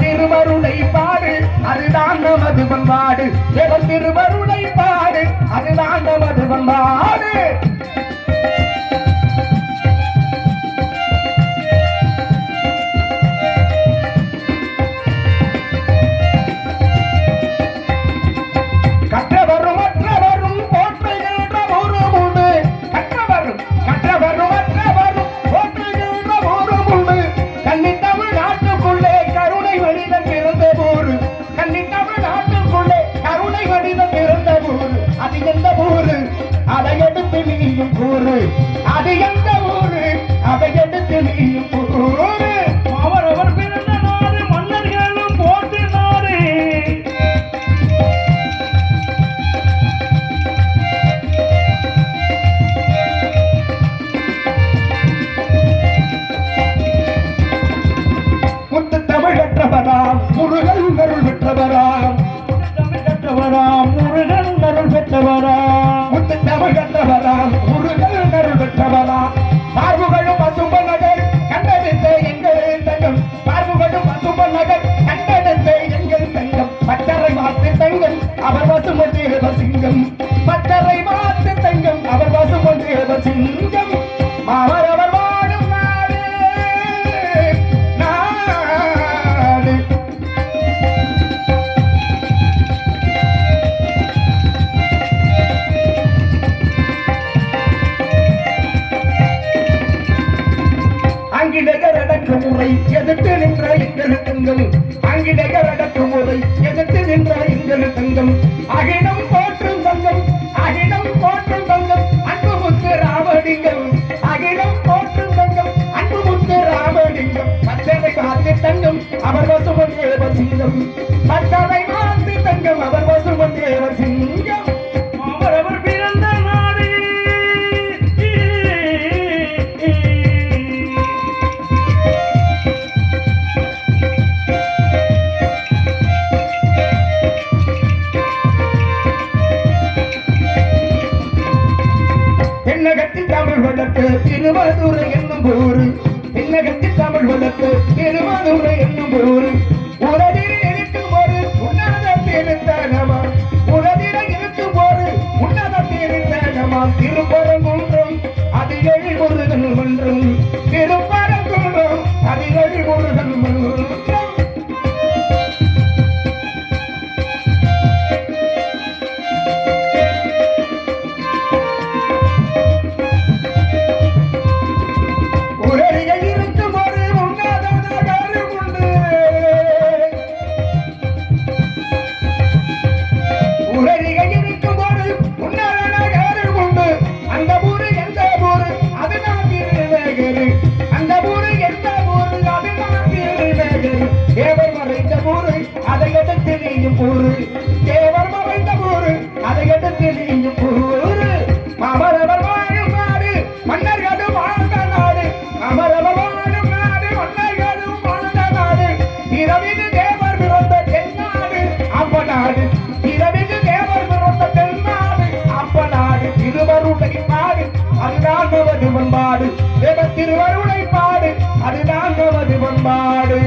திருவருளை பாடு அதுதான் நமது பண்பாடு தேவன் திருவருளை பாடு அதுதான் நமது பண்பாடு அதை எடுத்து நீயும் கூறு அது எந்த ஊரு அதை எடுத்து நீயும் கூறு அவரவர் பிறந்த நாடு மன்னர்களும் போட்டு நாடு முத்து தமிழ் பெற்றவராம் முருகன் அருள் பெற்றவராம் தமிழ் பெற்றவராம் முருகன் அருள் பெற்றவராம் முத்து தமிழ் பெற்றவராம் முருகன் அருள் பெற்றவராம் பார்வுகளும் பசும்ப நகர் கண்டெடுத்த எங்கள் தங்கம் பார்வுகளும் பசும்ப நகர் கண்டெடுத்த எங்கள் தங்கம் பட்டறை மாத்து தங்கம் அவர் வசுமதேவ சிங்கம் பட்டறை மாத்து தங்கம் அவர் வசுமதேவ சிங்கம் அவரவர் வாழும் நாடு நாடு ஆங்கிலேயர் அடக்குமுறை எதிர்த்து நின்ற எங்கள் தங்கம் ஆங்கிலேயர் அடக்குமுறை எதிர்த்து நின்ற எங்கள் தங்கம் அகிலம் போற்றும் தங்கம் அகிலம் போற்றும் தங்கம் அன்புமுத்து ராமலிங்கம் அகிலம் போற்றும் தங்கம் அன்புமுத்து ராமலிங்கம் பச்சனை காத்து தங்கம் அவர் வசுமன் தேவ சிங்கம் பச்சனை காத்து தங்கம் அவர் வசுமன் தேவ சிங்கம் அவரவர் பிறந்த நாடு தென்னகத்தில் தமிழ் வளர்த்து திருவாரூரை என்னும் ஊரு தென்னகத்தில் தமிழ் வளர்த்து திருவாரூரை என்னும் ஊரு உலகில் இருக்கும் ஒரு உன்னத திருத்தலமா உலகில் இருக்கும் ஒரு உன்னத திருத்தலமா திருப்பரங்குன்றம் அது எழில்முருகன் மன்றம் திருப்பரங்குன்றம் அது எழில்முருகன் மன்றம் தேவர் மறைந்த ஊரு அதை எடுத்து நீயும் கூறு தேவர் மறைந்த ஊரு அதை எடுத்து நீயும் கூறு அமரவர் வாழும் நாடு மன்னர்களும் வாழ்ந்த நாடு அமரவர் வாழும் நாடு மன்னர்களும் வாழ்ந்த நாடு இரவிது தேவர் பிறந்த தென்னாடு அப்ப நாடு இரவிது தேவர் பிறந்த தென்னாடு அப்ப நாடு திருவருளை பாடு அதுதான் நமது பண்பாடு திருவருளை பாடு அதுதான் நமது பண்பாடு